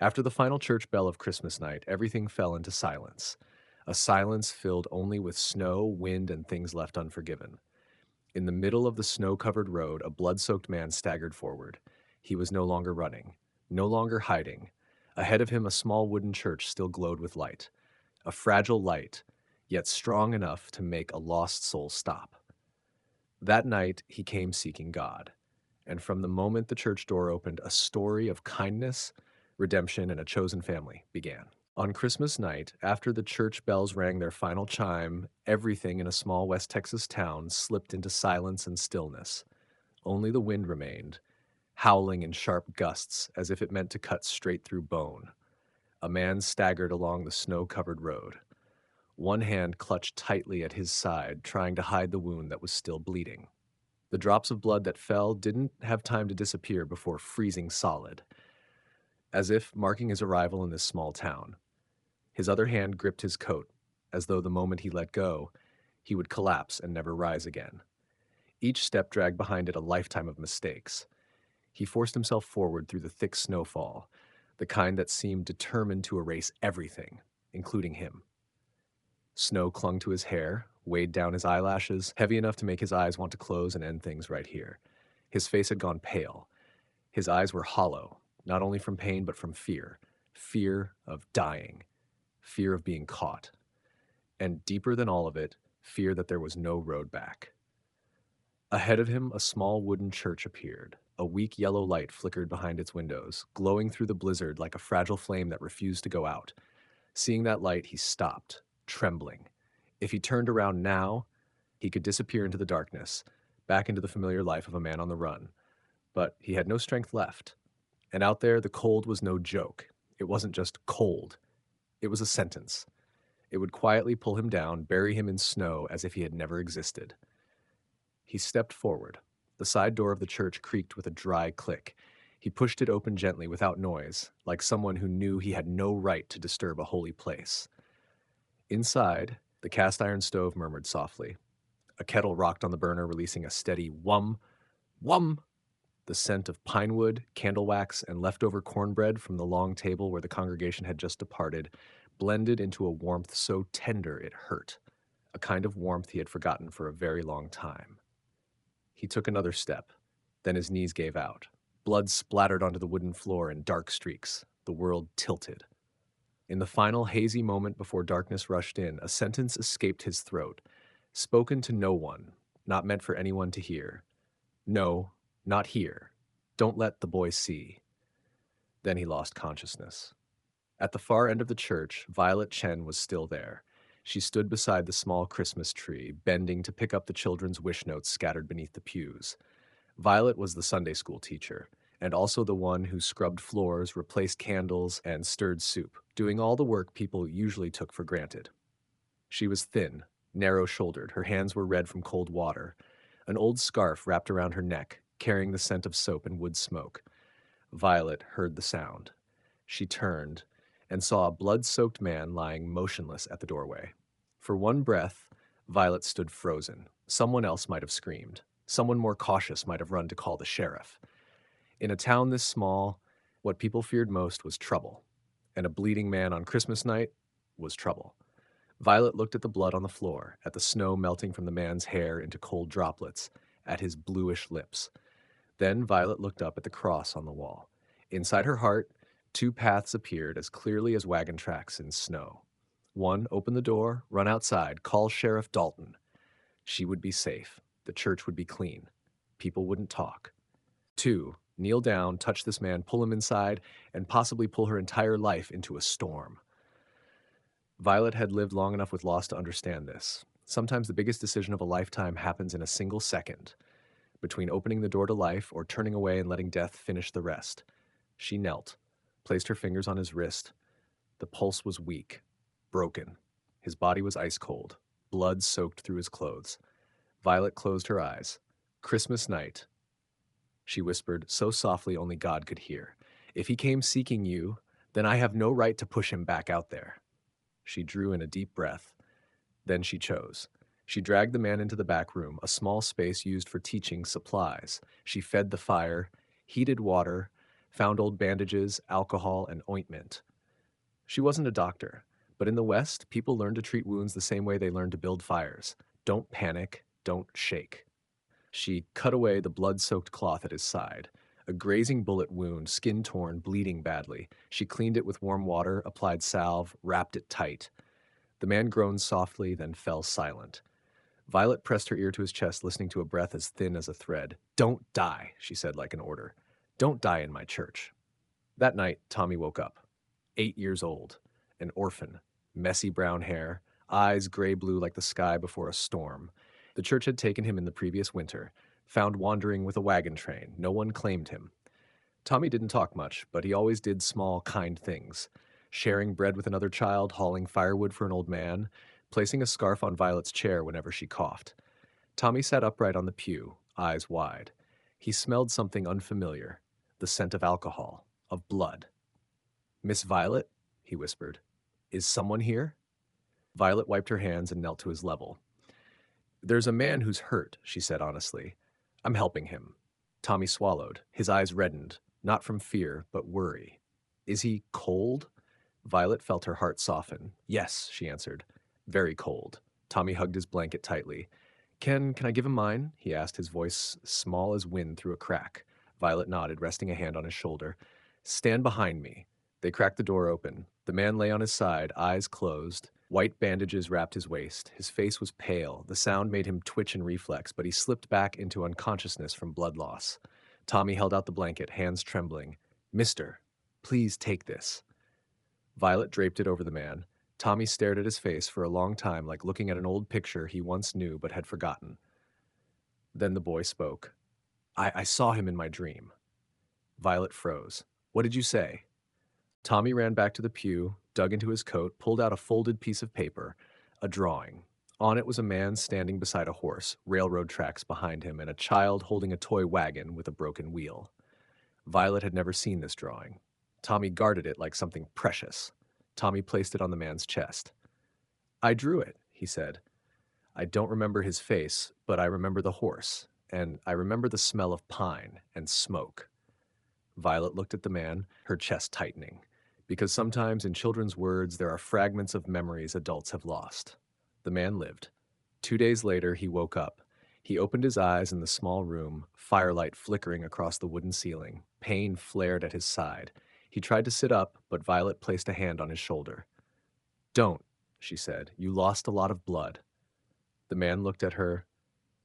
After the final church bell of Christmas night, everything fell into silence. A silence filled only with snow, wind, and things left unforgiven. In the middle of the snow-covered road, a blood-soaked man staggered forward. He was no longer running, no longer hiding. Ahead of him, a small wooden church still glowed with light. A fragile light, yet strong enough to make a lost soul stop. That night, he came seeking God. And from the moment the church door opened, a story of kindness, redemption, and a chosen family began. On Christmas night, after the church bells rang their final chime, everything in a small West Texas town slipped into silence and stillness. Only the wind remained, howling in sharp gusts as if it meant to cut straight through bone. A man staggered along the snow-covered road. One hand clutched tightly at his side, trying to hide the wound that was still bleeding. The drops of blood that fell didn't have time to disappear before freezing solid, as if marking his arrival in this small town. His other hand gripped his coat, as though the moment he let go, he would collapse and never rise again. Each step dragged behind it a lifetime of mistakes. He forced himself forward through the thick snowfall, the kind that seemed determined to erase everything, including him. Snow clung to his hair, weighed down his eyelashes, heavy enough to make his eyes want to close and end things right here. His face had gone pale. His eyes were hollow, not only from pain but from fear. Fear of dying. Fear of being caught. And deeper than all of it, fear that there was no road back. Ahead of him, a small wooden church appeared. A weak yellow light flickered behind its windows, glowing through the blizzard like a fragile flame that refused to go out. Seeing that light, he stopped, trembling. If he turned around now, he could disappear into the darkness, back into the familiar life of a man on the run. But he had no strength left. And out there, the cold was no joke. It wasn't just cold. It was a sentence. It would quietly pull him down, bury him in snow as if he had never existed. He stepped forward. The side door of the church creaked with a dry click. He pushed it open gently without noise, like someone who knew he had no right to disturb a holy place. Inside, the cast iron stove murmured softly. A kettle rocked on the burner, releasing a steady whum, whum. The scent of pine wood, candle wax, and leftover cornbread from the long table where the congregation had just departed blended into a warmth so tender it hurt, a kind of warmth he had forgotten for a very long time. He took another step. Then his knees gave out. Blood splattered onto the wooden floor in dark streaks. The world tilted. In the final hazy moment before darkness rushed in, a sentence escaped his throat, spoken to no one, not meant for anyone to hear. No, not here. Don't let the boy see. Then he lost consciousness. At the far end of the church, Violet Chen was still there. She stood beside the small Christmas tree, bending to pick up the children's wish notes scattered beneath the pews. Violet was the Sunday school teacher, and also the one who scrubbed floors, replaced candles, and stirred soup, doing all the work people usually took for granted. She was thin, narrow-shouldered, her hands were red from cold water, an old scarf wrapped around her neck, carrying the scent of soap and wood smoke. Violet heard the sound. She turned and saw a blood-soaked man lying motionless at the doorway. For one breath, Violet stood frozen. Someone else might have screamed. Someone more cautious might have run to call the sheriff. In a town this small, what people feared most was trouble, and a bleeding man on Christmas night was trouble. Violet looked at the blood on the floor, at the snow melting from the man's hair into cold droplets, at his bluish lips. Then Violet looked up at the cross on the wall. Inside her heart, two paths appeared as clearly as wagon tracks in snow. One, open the door, run outside, call Sheriff Dalton. She would be safe. The church would be clean. People wouldn't talk. Two, kneel down, touch this man, pull him inside, and possibly pull her entire life into a storm. Violet had lived long enough with loss to understand this. Sometimes the biggest decision of a lifetime happens in a single second, between opening the door to life or turning away and letting death finish the rest. She knelt, placed her fingers on his wrist. The pulse was weak, broken. His body was ice cold, blood soaked through his clothes. Violet closed her eyes. Christmas night, she whispered so softly only God could hear. If he came seeking you, then I have no right to push him back out there. She drew in a deep breath. Then she chose. She dragged the man into the back room, a small space used for teaching supplies. She fed the fire, heated water, found old bandages, alcohol, and ointment. She wasn't a doctor, but in the West, people learned to treat wounds the same way they learned to build fires. Don't panic, don't shake. She cut away the blood-soaked cloth at his side. A grazing bullet wound, skin torn, bleeding badly. She cleaned it with warm water, applied salve, wrapped it tight. The man groaned softly, then fell silent. Violet pressed her ear to his chest, listening to a breath as thin as a thread. "Don't die," she said like an order. "Don't die in my church." That night, Tommy woke up. 8 years old, an orphan, messy brown hair, eyes gray-blue like the sky before a storm. The church had taken him in the previous winter, found wandering with a wagon train. No one claimed him. Tommy didn't talk much, but he always did small, kind things. Sharing bread with another child, hauling firewood for an old man, placing a scarf on Violet's chair whenever she coughed. Tommy sat upright on the pew, eyes wide. He smelled something unfamiliar, the scent of alcohol, of blood. "Miss Violet," he whispered, "is someone here?" Violet wiped her hands and knelt to his level. "There's a man who's hurt," she said honestly. "I'm helping him." Tommy swallowed. His eyes reddened, not from fear, but worry. "Is he cold?" Violet felt her heart soften. "Yes," she answered. "Very cold." Tommy hugged his blanket tightly. Can I give him mine?" he asked, his voice small as wind through a crack. Violet nodded, resting a hand on his shoulder. "Stand behind me." They cracked the door open. The man lay on his side, eyes closed. White bandages wrapped his waist. His face was pale. The sound made him twitch and reflex, but he slipped back into unconsciousness from blood loss. Tommy held out the blanket, hands trembling. "Mister, please take this." Violet draped it over the man. Tommy stared at his face for a long time, like looking at an old picture he once knew but had forgotten. Then the boy spoke. I saw him in my dream." Violet froze. "What did you say?" Tommy ran back to the pew, dug into his coat, pulled out a folded piece of paper, a drawing. On it was a man standing beside a horse, railroad tracks behind him, and a child holding a toy wagon with a broken wheel. Violet had never seen this drawing. Tommy guarded it like something precious. Tommy placed it on the man's chest. "I drew it," he said. "I don't remember his face, but I remember the horse, and I remember the smell of pine and smoke." Violet looked at the man, her chest tightening, because sometimes in children's words there are fragments of memories adults have lost. The man lived. 2 days later, he woke up. He opened his eyes in the small room, firelight flickering across the wooden ceiling. Pain flared at his side. He tried to sit up, but Violet placed a hand on his shoulder. "Don't," she said. "You lost a lot of blood." The man looked at her,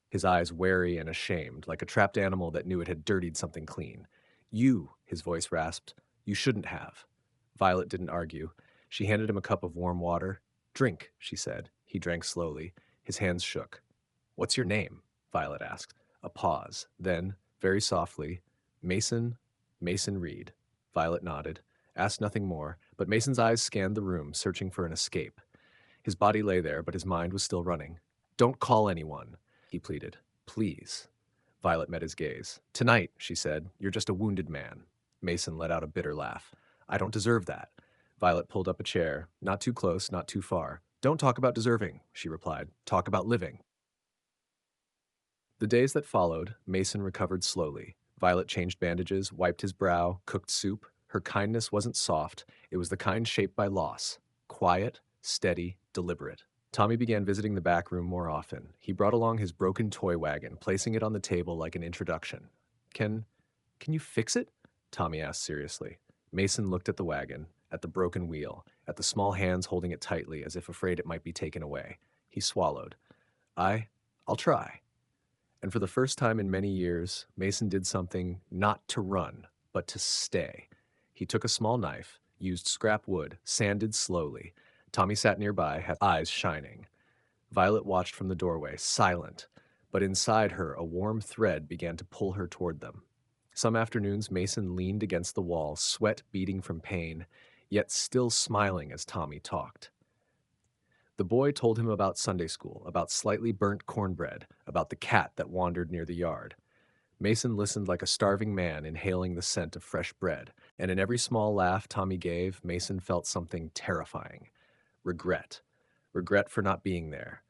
his eyes wary and ashamed, like a trapped animal that knew it had dirtied something clean. "You," his voice rasped, "you shouldn't have." Violet didn't argue. She handed him a cup of warm water. "Drink," she said. He drank slowly. His hands shook. "What's your name?" Violet asked. A pause. Then, very softly, "Mason, Mason Reed." Violet nodded, asked nothing more, but Mason's eyes scanned the room, searching for an escape. His body lay there, but his mind was still running. "Don't call anyone," he pleaded. "Please." Violet met his gaze. "Tonight," she said, "you're just a wounded man." Mason let out a bitter laugh. "I don't deserve that." Violet pulled up a chair. "Not too close, not too far." "Don't talk about deserving," she replied. "Talk about living." The days that followed, Mason recovered slowly. Violet changed bandages, wiped his brow, cooked soup. Her kindness wasn't soft. It was the kind shaped by loss. Quiet, steady, deliberate. Tommy began visiting the back room more often. He brought along his broken toy wagon, placing it on the table like an introduction. Can can you fix it?" Tommy asked seriously. Mason looked at the wagon, at the broken wheel, at the small hands holding it tightly as if afraid it might be taken away. He swallowed. I'll try." And for the first time in many years, Mason did something not to run, but to stay. He took a small knife, used scrap wood, sanded slowly. Tommy sat nearby, had eyes shining. Violet watched from the doorway, silent, but inside her a warm thread began to pull her toward them. Some afternoons, Mason leaned against the wall, sweat beading from pain, yet still smiling as Tommy talked. The boy told him about Sunday school, about slightly burnt cornbread, about the cat that wandered near the yard. Mason listened like a starving man inhaling the scent of fresh bread, and in every small laugh Tommy gave, Mason felt something terrifying. Regret. Regret for not being there.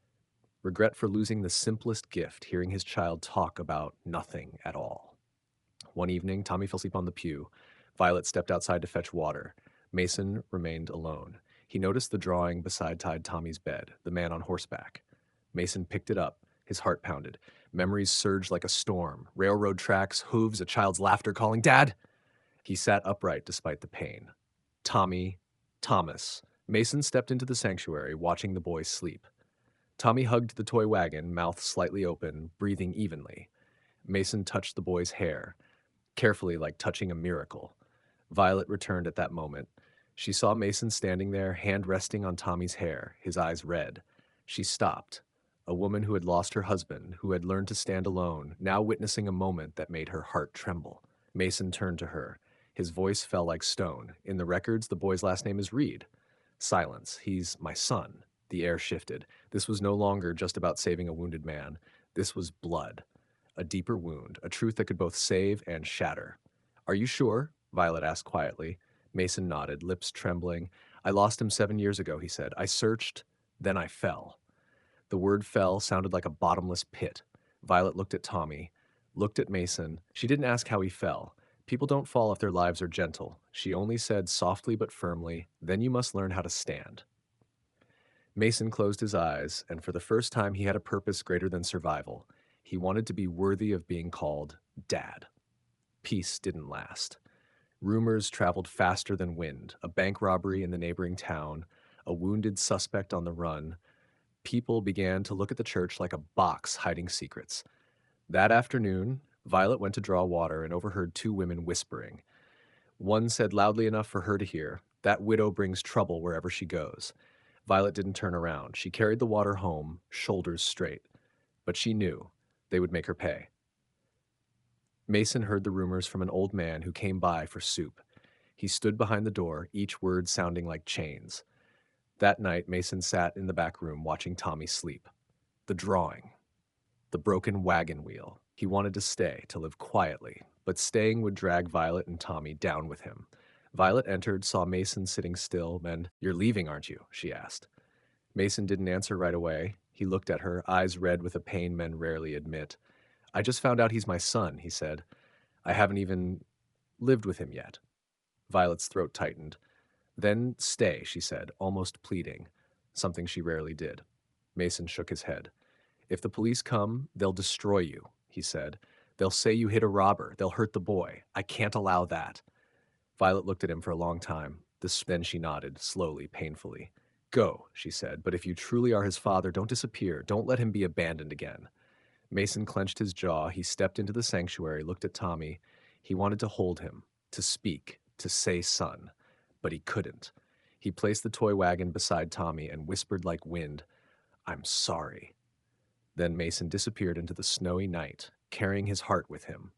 Regret for losing the simplest gift, hearing his child talk about nothing at all. One evening, Tommy fell asleep on the pew. Violet stepped outside to fetch water. Mason remained alone. He noticed the drawing beside Tommy's bed, the man on horseback. Mason picked it up. His heart pounded. Memories surged like a storm. Railroad tracks, hooves, a child's laughter calling, "Dad!" He sat upright despite the pain. Tommy, Thomas. Mason stepped into the sanctuary, watching the boy sleep. Tommy hugged the toy wagon, mouth slightly open, breathing evenly. Mason touched the boy's hair, carefully like touching a miracle. Violet returned at that moment. She saw Mason standing there, hand resting on Tommy's hair, his eyes red. She stopped. A woman who had lost her husband, who had learned to stand alone, now witnessing a moment that made her heart tremble. Mason turned to her. His voice fell like stone. In the records, the boy's last name is Reed. Silence. He's my son. The air shifted. This was no longer just about saving a wounded man. This was blood. A deeper wound, a truth that could both save and shatter. "Are you sure?" Violet asked quietly. Mason nodded, lips trembling. "I lost him 7 years ago," he said. "I searched, then I fell." The word fell sounded like a bottomless pit. Violet looked at Tommy, looked at Mason. She didn't ask how he fell. People don't fall if their lives are gentle. She only said softly but firmly, "Then you must learn how to stand." Mason closed his eyes, and for the first time he had a purpose greater than survival. He wanted to be worthy of being called Dad. Peace didn't last. Rumors traveled faster than wind. A bank robbery in the neighboring town, a wounded suspect on the run. People began to look at the church like a box hiding secrets. That afternoon, Violet went to draw water and overheard two women whispering. One said loudly enough for her to hear, "That widow brings trouble wherever she goes." Violet didn't turn around. She carried the water home, shoulders straight. But she knew they would make her pay. Mason heard the rumors from an old man who came by for soup. He stood behind the door, each word sounding like chains. That night, Mason sat in the back room watching Tommy sleep. The drawing. The broken wagon wheel. He wanted to stay, to live quietly, but staying would drag Violet and Tommy down with him. Violet entered, saw Mason sitting still, and, "You're leaving, aren't you?" she asked. Mason didn't answer right away. He looked at her, eyes red with a pain men rarely admit. "I just found out he's my son," he said. "I haven't even lived with him yet." Violet's throat tightened. "Then stay," she said, almost pleading, something she rarely did. Mason shook his head. "If the police come, they'll destroy you," he said. "They'll say you hit a robber. They'll hurt the boy. I can't allow that." Violet looked at him for a long time. Then she nodded, slowly, painfully. "Go," she said, "but if you truly are his father, don't disappear. Don't let him be abandoned again." Mason clenched his jaw. He stepped into the sanctuary, looked at Tommy. He wanted to hold him, to speak, to say son, but he couldn't. He placed the toy wagon beside Tommy and whispered like wind, "I'm sorry." Then Mason disappeared into the snowy night, carrying his heart with him.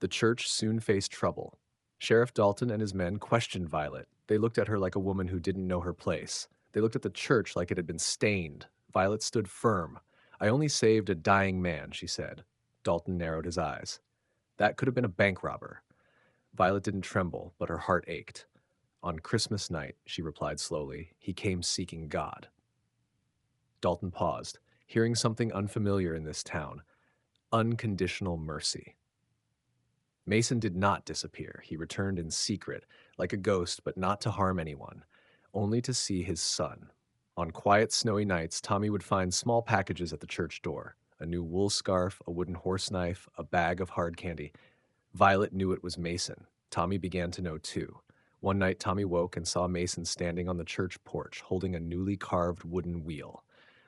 The church soon faced trouble. Sheriff Dalton and his men questioned Violet. They looked at her like a woman who didn't know her place. They looked at the church like it had been stained. Violet stood firm. "I only saved a dying man," she said. Dalton narrowed his eyes. "That could have been a bank robber." Violet didn't tremble, but her heart ached. "On Christmas night," she replied slowly, "he came seeking God." Dalton paused, hearing something unfamiliar in this town. Unconditional mercy. Mason did not disappear. He returned in secret, like a ghost, but not to harm anyone, only to see his son. On quiet, snowy nights, Tommy would find small packages at the church door, a new wool scarf, a wooden horse knife, a bag of hard candy. Violet knew it was Mason. Tommy began to know too. One night, Tommy woke and saw Mason standing on the church porch, holding a newly carved wooden wheel.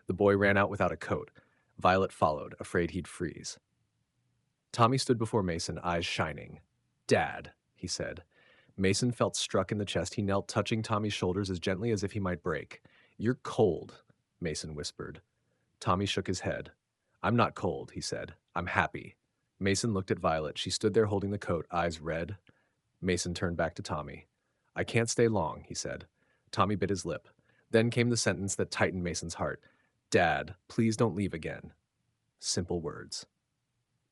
The boy ran out without a coat. Violet followed, afraid he'd freeze. Tommy stood before Mason, eyes shining. "Dad," he said. Mason felt struck in the chest. He knelt, touching Tommy's shoulders as gently as if he might break. "You're cold," Mason whispered. Tommy shook his head. "I'm not cold," he said. "I'm happy." Mason looked at Violet. She stood there holding the coat, eyes red. Mason turned back to Tommy. "I can't stay long," he said. Tommy bit his lip. Then came the sentence that tightened Mason's heart. "Dad, please don't leave again." Simple words.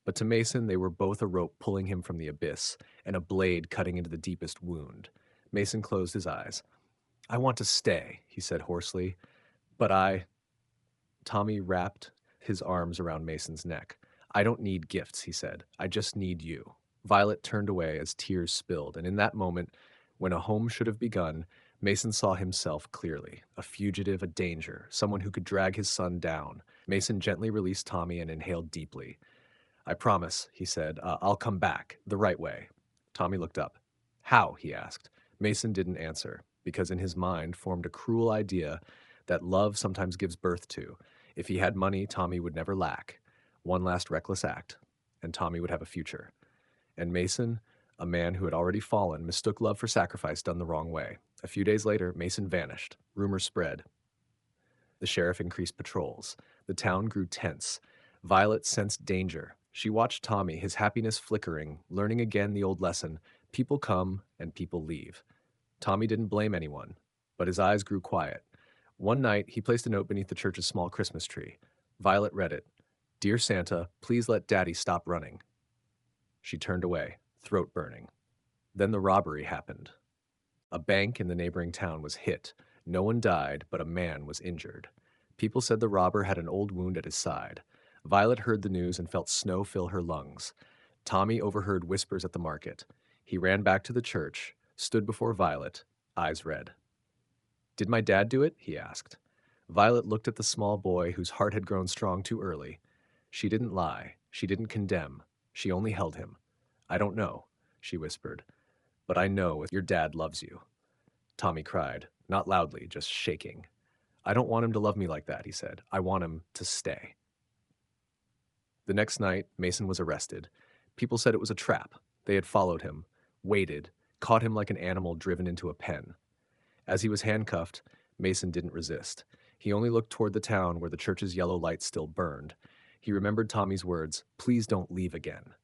But to Mason, they were both a rope pulling him from the abyss, and a blade cutting into the deepest wound. Mason closed his eyes. "I want to stay," he said hoarsely. "But I—" Tommy wrapped his arms around Mason's neck. "I don't need gifts," he said. "I just need you." Violet turned away as tears spilled, and in that moment, when a home should have begun, Mason saw himself clearly, a fugitive, a danger, someone who could drag his son down. Mason gently released Tommy and inhaled deeply. "I promise," he said, "I'll come back, the right way." Tommy looked up. "How?" he asked. Mason didn't answer, because in his mind formed a cruel idea that love sometimes gives birth to. If he had money, Tommy would never lack. One last reckless act, and Tommy would have a future. And Mason, a man who had already fallen, mistook love for sacrifice done the wrong way. A few days later, Mason vanished. Rumors spread. The sheriff increased patrols. The town grew tense. Violet sensed danger. She watched Tommy, his happiness flickering, learning again the old lesson: people come and people leave. Tommy didn't blame anyone, but his eyes grew quiet. One night, he placed a note beneath the church's small Christmas tree. Violet read it. "Dear Santa, please let Daddy stop running." She turned away, throat burning. Then the robbery happened. A bank in the neighboring town was hit. No one died, but a man was injured. People said the robber had an old wound at his side. Violet heard the news and felt snow fill her lungs. Tommy overheard whispers at the market. He ran back to the church, stood before Violet, eyes red. "Did my dad do it?" he asked. Violet looked at the small boy whose heart had grown strong too early. She didn't lie. She didn't condemn. She only held him. "I don't know," she whispered, "but I know your dad loves you." Tommy cried, not loudly, just shaking. "I don't want him to love me like that," he said. "I want him to stay." The next night, Mason was arrested. People said it was a trap. They had followed him, waited, caught him like an animal driven into a pen. As he was handcuffed, Mason didn't resist. He only looked toward the town where the church's yellow lights still burned. He remembered Tommy's words, "Please don't leave again."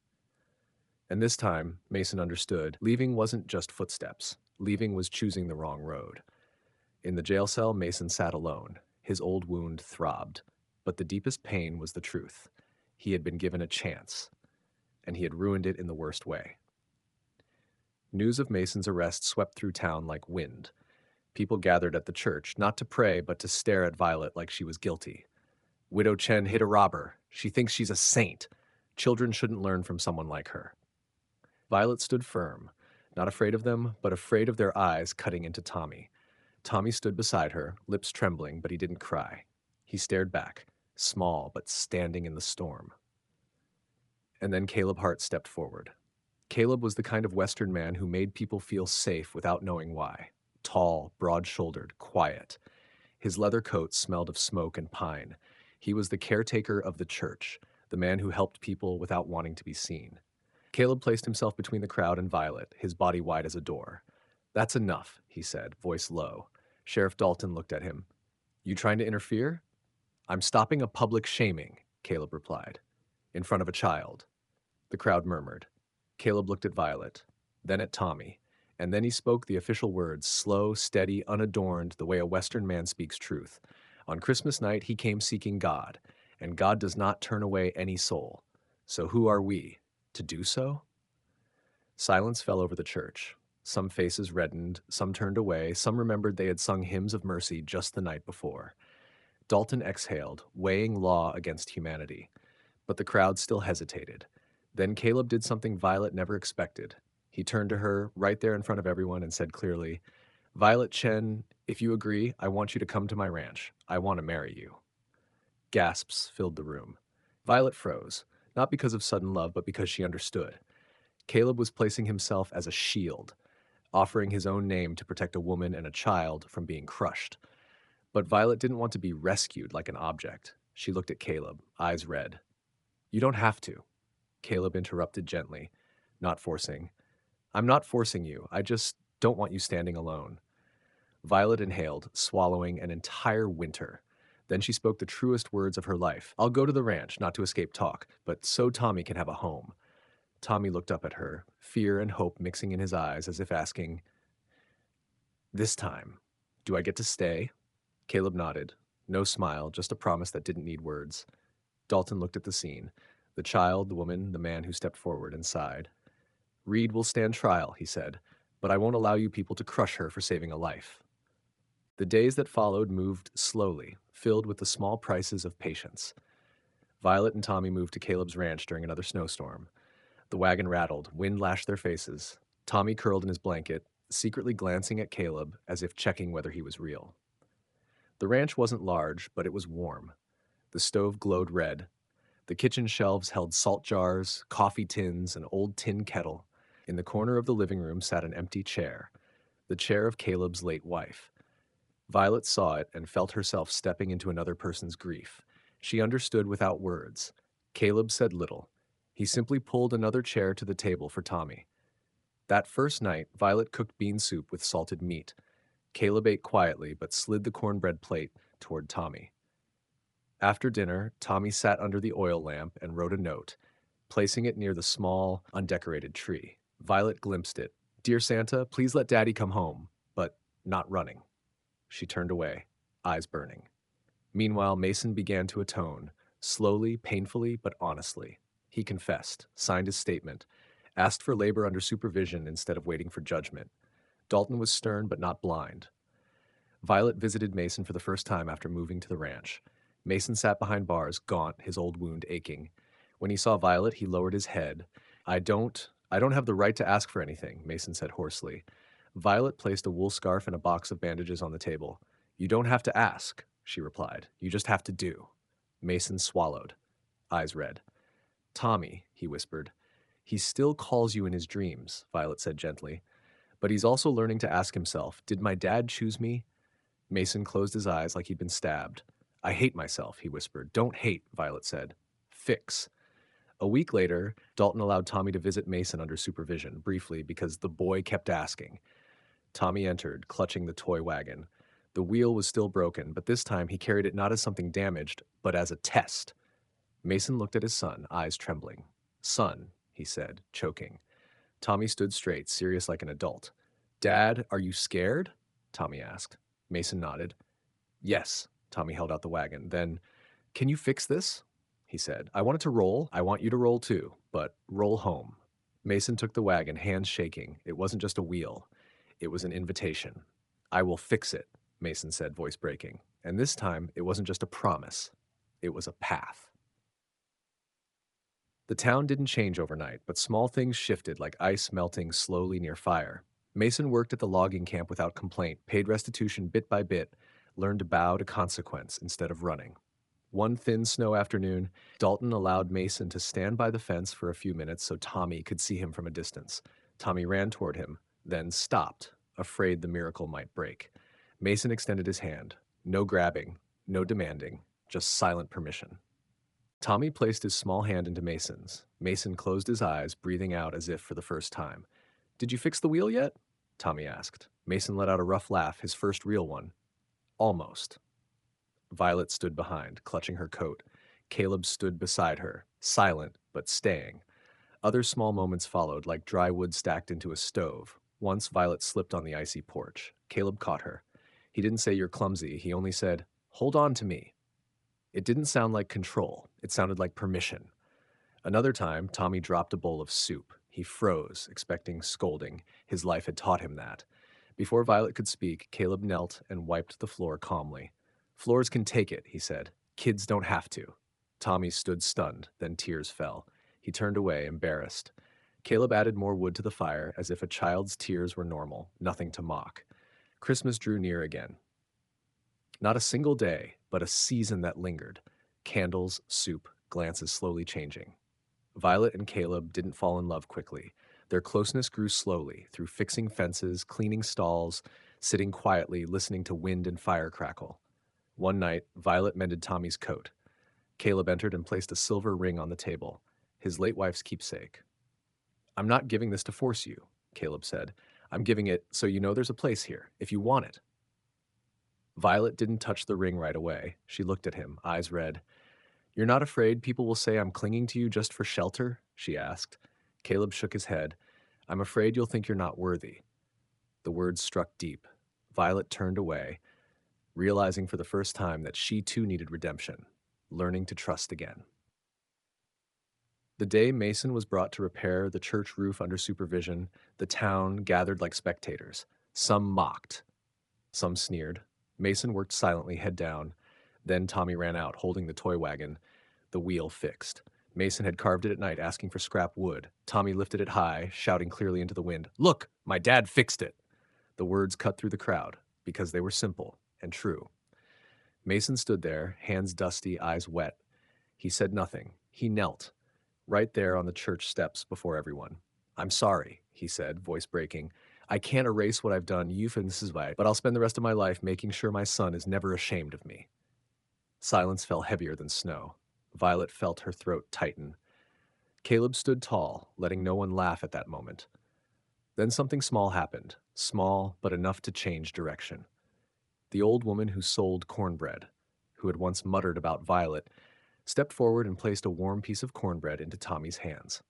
And this time, Mason understood, leaving wasn't just footsteps. Leaving was choosing the wrong road. In the jail cell, Mason sat alone. His old wound throbbed. But the deepest pain was the truth. He had been given a chance, and he had ruined it in the worst way. News of Mason's arrest swept through town like wind. People gathered at the church, not to pray, but to stare at Violet like she was guilty. "Widow Chen hit a robber. She thinks she's a saint. Children shouldn't learn from someone like her." Violet stood firm, not afraid of them, but afraid of their eyes cutting into Tommy. Tommy stood beside her, lips trembling, but he didn't cry. He stared back, small but standing in the storm. And then Caleb Hart stepped forward. Caleb was the kind of Western man who made people feel safe without knowing why. Tall, broad-shouldered, quiet. His leather coat smelled of smoke and pine. He was the caretaker of the church, the man who helped people without wanting to be seen. Caleb placed himself between the crowd and Violet, his body wide as a door. "That's enough," he said, voice low. Sheriff Dalton looked at him. "You trying to interfere?" "I'm stopping a public shaming," Caleb replied. "In front of a child." The crowd murmured. Caleb looked at Violet, then at Tommy, and then he spoke the official words, slow, steady, unadorned, the way a Western man speaks truth. On Christmas night, he came seeking God, and God does not turn away any soul. So who are we to do so? Silence fell over the church. Some faces reddened, some turned away, some remembered they had sung hymns of mercy just the night before. Dalton exhaled, weighing law against humanity. But the crowd still hesitated. Then Caleb did something Violet never expected. He turned to her, right there in front of everyone, and said clearly, "Violet Chen, if you agree, I want you to come to my ranch. I want to marry you." Gasps filled the room. Violet froze, not because of sudden love, but because she understood. Caleb was placing himself as a shield, offering his own name to protect a woman and a child from being crushed. But Violet didn't want to be rescued like an object. She looked at Caleb, eyes red. "You don't have to," Caleb interrupted gently, not forcing. "I'm not forcing you. I just don't want you standing alone." Violet inhaled, swallowing an entire winter. Then she spoke the truest words of her life. "I'll go to the ranch, not to escape talk, but so Tommy can have a home." Tommy looked up at her, fear and hope mixing in his eyes, as if asking, "This time, do I get to stay?" Caleb nodded. No smile, just a promise that didn't need words. Dalton looked at the scene. The child, the woman, the man who stepped forward and sighed. "Reed will stand trial," he said, "but I won't allow you people to crush her for saving a life." The days that followed moved slowly, filled with the small prices of patience. Violet and Tommy moved to Caleb's ranch during another snowstorm. The wagon rattled, wind lashed their faces. Tommy curled in his blanket, secretly glancing at Caleb as if checking whether he was real. The ranch wasn't large, but it was warm. The stove glowed red. The kitchen shelves held salt jars, coffee tins, an old tin kettle. In the corner of the living room sat an empty chair, the chair of Caleb's late wife. Violet saw it and felt herself stepping into another person's grief. She understood without words. Caleb said little. He simply pulled another chair to the table for Tommy. That first night, Violet cooked bean soup with salted meat. Caleb ate quietly but slid the cornbread plate toward Tommy. After dinner, Tommy sat under the oil lamp and wrote a note, placing it near the small, undecorated tree. Violet glimpsed it. "Dear Santa, please let Daddy come home, but not running." She turned away, eyes burning. Meanwhile, Mason began to atone, slowly, painfully, but honestly. He confessed, signed his statement, asked for labor under supervision instead of waiting for judgment. Dalton was stern but not blind. Violet visited Mason for the first time after moving to the ranch. Mason sat behind bars, gaunt, his old wound aching. When he saw Violet, he lowered his head. I don't have the right to ask for anything," Mason said hoarsely. Violet placed a wool scarf and a box of bandages on the table. "You don't have to ask," she replied. "You just have to do." Mason swallowed, eyes red. "Tommy," he whispered. "He still calls you in his dreams," Violet said gently. "But he's also learning to ask himself, did my dad choose me?" Mason closed his eyes like he'd been stabbed. "I hate myself," he whispered. "Don't hate," Violet said. "Fix." A week later, Dalton allowed Tommy to visit Mason under supervision, briefly, because the boy kept asking. Tommy entered, clutching the toy wagon. The wheel was still broken, but this time he carried it not as something damaged, but as a test. Mason looked at his son, eyes trembling. "Son," he said, choking. Tommy stood straight, serious like an adult. "Dad, are you scared?" Tommy asked. Mason nodded. "Yes." Tommy held out the wagon. Then, "Can you fix this?" he said. "I want it to roll. I want you to roll too, but roll home." Mason took the wagon, hands shaking. It wasn't just a wheel. It was an invitation. "I will fix it," Mason said, voice breaking. And this time, it wasn't just a promise. It was a path. The town didn't change overnight, but small things shifted like ice melting slowly near fire. Mason worked at the logging camp without complaint, paid restitution bit by bit, learned to bow to consequence instead of running. One thin snow afternoon, Dalton allowed Mason to stand by the fence for a few minutes so Tommy could see him from a distance. Tommy ran toward him, then stopped, afraid the miracle might break. Mason extended his hand. No grabbing, no demanding, just silent permission. Tommy placed his small hand into Mason's. Mason closed his eyes, breathing out as if for the first time. "Did you fix the wheel yet?" Tommy asked. Mason let out a rough laugh, his first real one. "Almost." Violet stood behind, clutching her coat. Caleb stood beside her, silent but staying. Other small moments followed, like dry wood stacked into a stove. Once Violet slipped on the icy porch. Caleb caught her. He didn't say, "You're clumsy." He only said, "Hold on to me." It didn't sound like control. It sounded like permission. Another time, Tommy dropped a bowl of soup. He froze, expecting scolding. His life had taught him that. Before Violet could speak, Caleb knelt and wiped the floor calmly. "Floors can take it," he said. "Kids don't have to." Tommy stood stunned, then tears fell. He turned away, embarrassed. Caleb added more wood to the fire, as if a child's tears were normal, nothing to mock. Christmas drew near again. Not a single day, but a season that lingered. Candles, soup, glances slowly changing. Violet and Caleb didn't fall in love quickly. Their closeness grew slowly, through fixing fences, cleaning stalls, sitting quietly, listening to wind and fire crackle. One night, Violet mended Tommy's coat. Caleb entered and placed a silver ring on the table, his late wife's keepsake. "I'm not giving this to force you," Caleb said. "I'm giving it so you know there's a place here, if you want it." Violet didn't touch the ring right away. She looked at him, eyes red. "You're not afraid people will say I'm clinging to you just for shelter?" she asked. Caleb shook his head. "I'm afraid you'll think you're not worthy." The words struck deep. Violet turned away, realizing for the first time that she too needed redemption, learning to trust again. The day Mason was brought to repair the church roof under supervision, the town gathered like spectators. Some mocked, some sneered. Mason worked silently, head down. Then Tommy ran out, holding the toy wagon, the wheel fixed. Mason had carved it at night, asking for scrap wood. Tommy lifted it high, shouting clearly into the wind, "Look, my dad fixed it!" The words cut through the crowd, because they were simple and true. Mason stood there, hands dusty, eyes wet. He said nothing. He knelt, right there on the church steps before everyone. "I'm sorry," he said, voice breaking. "I can't erase what I've done, but I'll spend the rest of my life making sure my son is never ashamed of me." Silence fell heavier than snow. Violet felt her throat tighten. Caleb stood tall, letting no one laugh at that moment. Then something small happened, small but enough to change direction. The old woman who sold cornbread, who had once muttered about Violet, stepped forward and placed a warm piece of cornbread into Tommy's hands.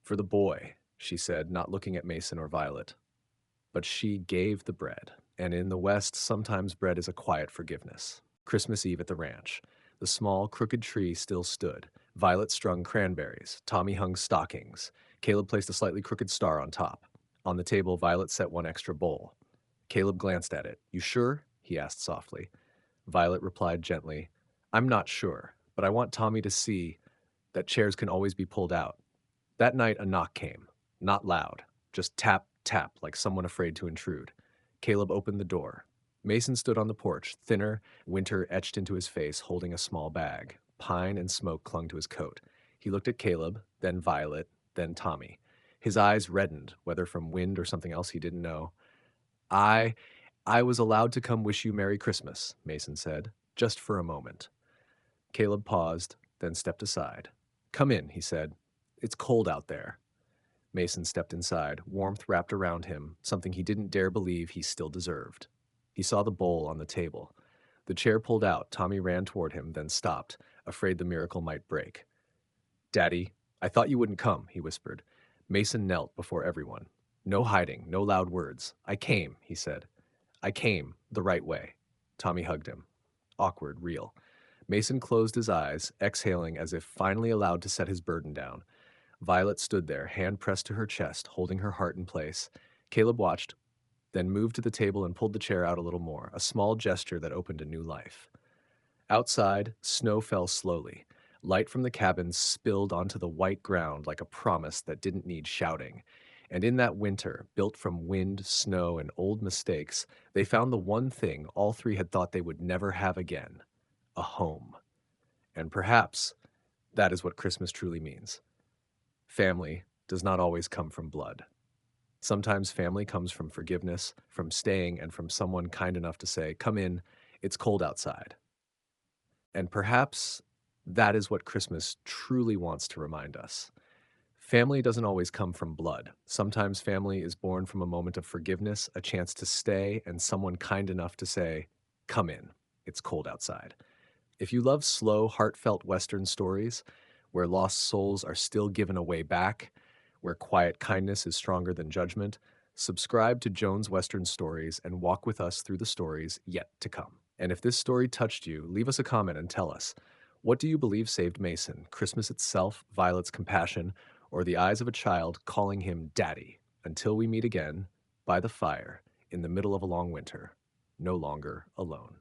"For the boy," she said, not looking at Mason or Violet. But she gave the bread, and in the West, sometimes bread is a quiet forgiveness. Christmas Eve at the ranch. The small, crooked tree still stood. Violet strung cranberries. Tommy hung stockings. Caleb placed a slightly crooked star on top. On the table, Violet set one extra bowl. Caleb glanced at it. "You sure?" he asked softly. Violet replied gently, "I'm not sure, but I want Tommy to see that chairs can always be pulled out." That night, a knock came. Not loud, just tap, tap, like someone afraid to intrude. Caleb opened the door. Mason stood on the porch, thinner, winter etched into his face, holding a small bag. Pine and smoke clung to his coat. He looked at Caleb, then Violet, then Tommy. His eyes reddened, whether from wind or something else he didn't know. I I was allowed to come wish you Merry Christmas," Mason said, "just for a moment." Caleb paused, then stepped aside. "Come in," he said. "It's cold out there." Mason stepped inside, warmth wrapped around him, something he didn't dare believe he still deserved. He saw the bowl on the table. The chair pulled out. Tommy ran toward him, then stopped, afraid the miracle might break. "Daddy, I thought you wouldn't come," he whispered. Mason knelt before everyone. No hiding, no loud words. "I came," he said. "I came the right way." Tommy hugged him. Awkward, real. Mason closed his eyes, exhaling as if finally allowed to set his burden down. Violet stood there, hand pressed to her chest, holding her heart in place. Caleb watched, then moved to the table and pulled the chair out a little more, a small gesture that opened a new life. Outside, snow fell slowly. Light from the cabins spilled onto the white ground like a promise that didn't need shouting. And in that winter, built from wind, snow, and old mistakes, they found the one thing all three had thought they would never have again: a home. And perhaps that is what Christmas truly means. Family does not always come from blood. Sometimes family comes from forgiveness, from staying, and from someone kind enough to say, "Come in, it's cold outside." And perhaps that is what Christmas truly wants to remind us. Family doesn't always come from blood. Sometimes family is born from a moment of forgiveness, a chance to stay, and someone kind enough to say, "Come in, it's cold outside." If you love slow, heartfelt Western stories, where lost souls are still given a way back, where quiet kindness is stronger than judgment, subscribe to Jones Western Stories and walk with us through the stories yet to come. And if this story touched you, leave us a comment and tell us, what do you believe saved Mason? Christmas itself, Violet's compassion, or the eyes of a child calling him Daddy? Until we meet again, by the fire, in the middle of a long winter, no longer alone.